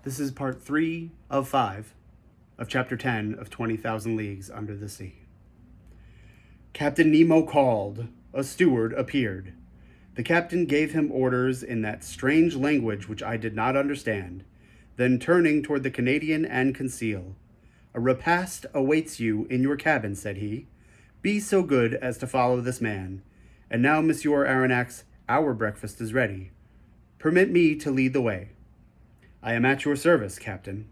This is part 3 of 5 of chapter 10 of 20,000 Leagues Under the Sea. Captain Nemo called. A steward appeared. The captain gave him orders in that strange language which I did not understand. Then turning toward the Canadian and Conseil, "A repast awaits you in your cabin," said he. "Be so good as to follow this man. And now, Monsieur Aronnax, our breakfast is ready. Permit me to lead the way." "I am at your service, Captain."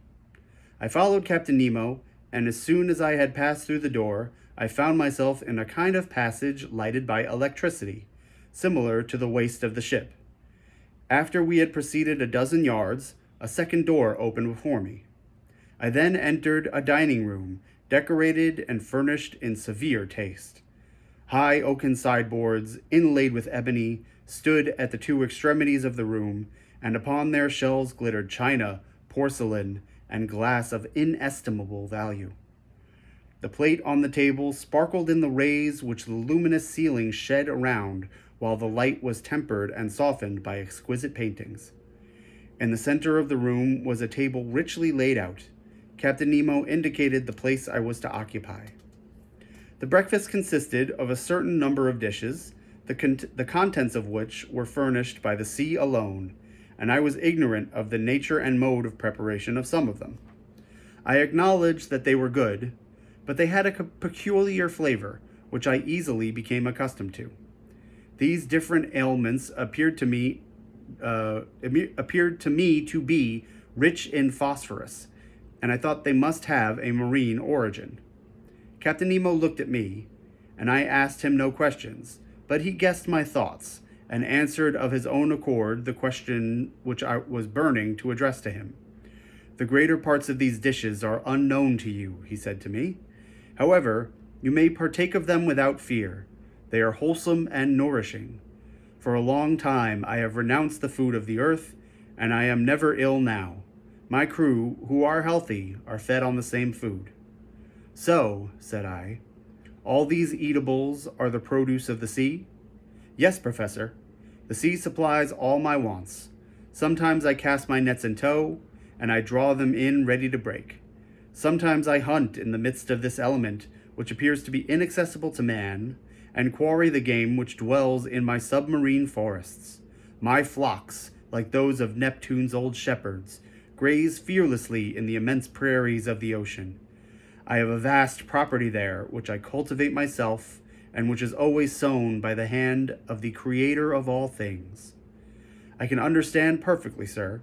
I followed Captain Nemo, and as soon as I had passed through the door, I found myself in a kind of passage lighted by electricity, similar to the waist of the ship. After we had proceeded a dozen yards, a second door opened before me. I then entered a dining room, decorated and furnished in severe taste. High oaken sideboards, inlaid with ebony, stood at the two extremities of the room, and upon their shelves glittered china, porcelain, and glass of inestimable value. The plate on the table sparkled in the rays which the luminous ceiling shed around, while the light was tempered and softened by exquisite paintings. In the center of the room was a table richly laid out. Captain Nemo indicated the place I was to occupy. The breakfast consisted of a certain number of dishes, the contents of which were furnished by the sea alone, and I was ignorant of the nature and mode of preparation of some of them. I acknowledged that they were good, but they had a peculiar flavor, which I easily became accustomed to. These different aliments appeared to me to be rich in phosphorus, and I thought they must have a marine origin. Captain Nemo looked at me, and I asked him no questions, but he guessed my thoughts, and answered of his own accord the question which I was burning to address to him. "The greater parts of these dishes are unknown to you," he said to me. "However, you may partake of them without fear. They are wholesome and nourishing. For a long time I have renounced the food of the earth, and I am never ill now. My crew, who are healthy, are fed on the same food." "So," said I, "all these eatables are the produce of the sea?" "Yes, Professor. The sea supplies all my wants. Sometimes I cast my nets in tow, and I draw them in ready to break. Sometimes I hunt in the midst of this element, which appears to be inaccessible to man, and quarry the game which dwells in my submarine forests. My flocks, like those of Neptune's old shepherds, graze fearlessly in the immense prairies of the ocean. I have a vast property there, which I cultivate myself, and which is always sown by the hand of the Creator of all things. I can understand perfectly, sir,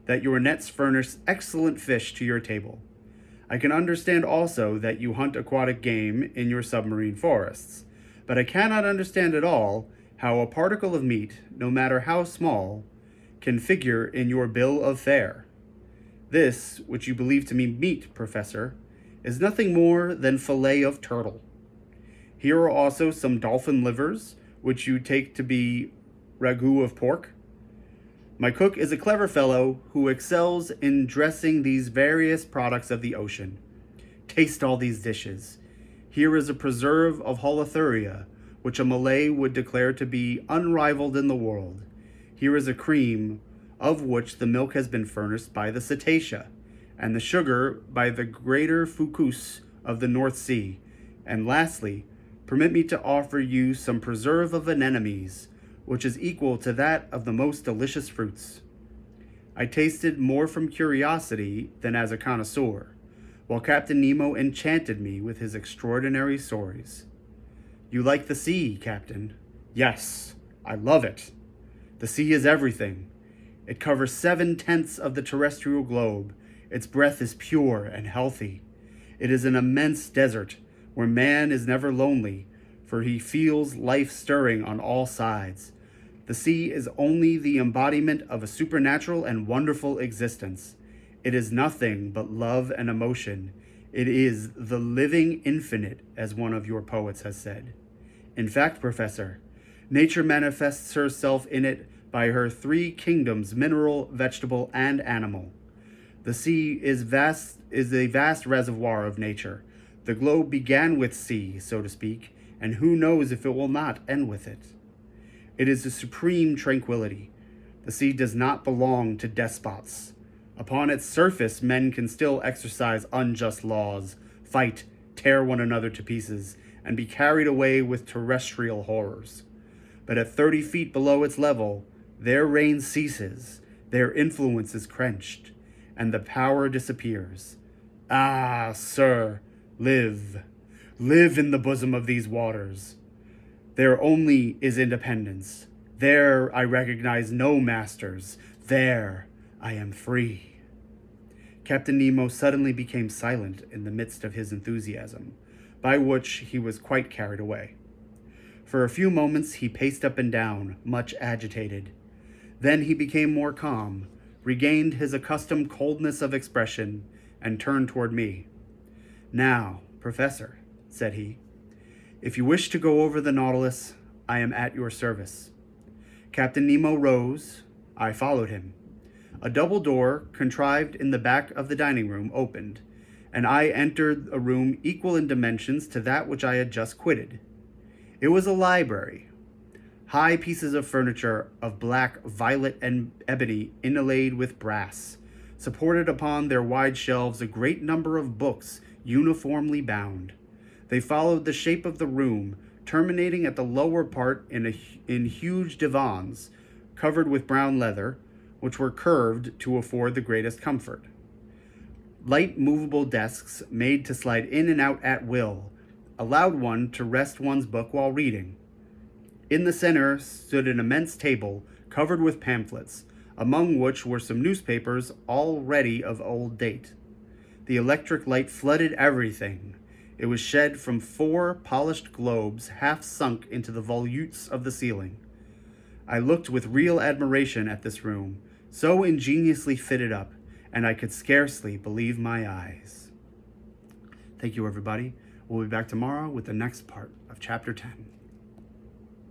that your nets furnish excellent fish to your table. I can understand also that you hunt aquatic game in your submarine forests, but I cannot understand at all how a particle of meat, no matter how small, can figure in your bill of fare. This, which you believe to be meat, Professor, is nothing more than fillet of turtle. Here are also some dolphin livers, which you take to be ragout of pork. My cook is a clever fellow who excels in dressing these various products of the ocean. Taste all these dishes. Here is a preserve of holothuria, which a Malay would declare to be unrivaled in the world. Here is a cream, of which the milk has been furnished by the cetacea, and the sugar by the greater fucus of the North Sea. And lastly, permit me to offer you some preserve of anemones, which is equal to that of the most delicious fruits." I tasted more from curiosity than as a connoisseur, while Captain Nemo enchanted me with his extraordinary stories. "You like the sea, Captain?" "Yes, I love it. The sea is everything. It covers 7/10 of the terrestrial globe. Its breath is pure and healthy. It is an immense desert, where man is never lonely, for he feels life stirring on all sides. The sea is only the embodiment of a supernatural and wonderful existence. It is nothing but love and emotion. It is the living infinite, as one of your poets has said. In fact, Professor, nature manifests herself in it by her three kingdoms, mineral, vegetable, and animal. The sea is a vast reservoir of nature. The globe began with sea, so to speak, and who knows if it will not end with it. It is a supreme tranquility. The sea does not belong to despots. Upon its surface, men can still exercise unjust laws, fight, tear one another to pieces, and be carried away with terrestrial horrors. But at 30 feet below its level, their reign ceases, their influence is quenched, and the power disappears. Ah, sir, live in the bosom of these waters. There only is independence. There I recognize no masters. There I am free. Captain Nemo suddenly became silent in the midst of his enthusiasm, by which he was quite carried away. For a few moments he paced up and down, much agitated. Then he became more calm, regained his accustomed coldness of expression, and turned toward me. "Now, Professor," said he, "if you wish to go over the Nautilus, I am at your service." Captain Nemo rose. I followed him. A double door, contrived in the back of the dining room, opened, and I entered a room equal in dimensions to that which I had just quitted. It was a library. High pieces of furniture of black, violet, and ebony inlaid with brass, supported upon their wide shelves a great number of books uniformly bound. They followed the shape of the room, terminating at the lower part in huge divans covered with brown leather, which were curved to afford the greatest comfort. Light movable desks made to slide in and out at will allowed one to rest one's book while reading. In the center stood an immense table covered with pamphlets, among which were some newspapers already of old date. The electric light flooded everything. It was shed from 4 polished globes half sunk into the volutes of the ceiling. I looked with real admiration at this room, so ingeniously fitted up, and I could scarcely believe my eyes. Thank you, everybody. We'll be back tomorrow with the next part of Chapter 10.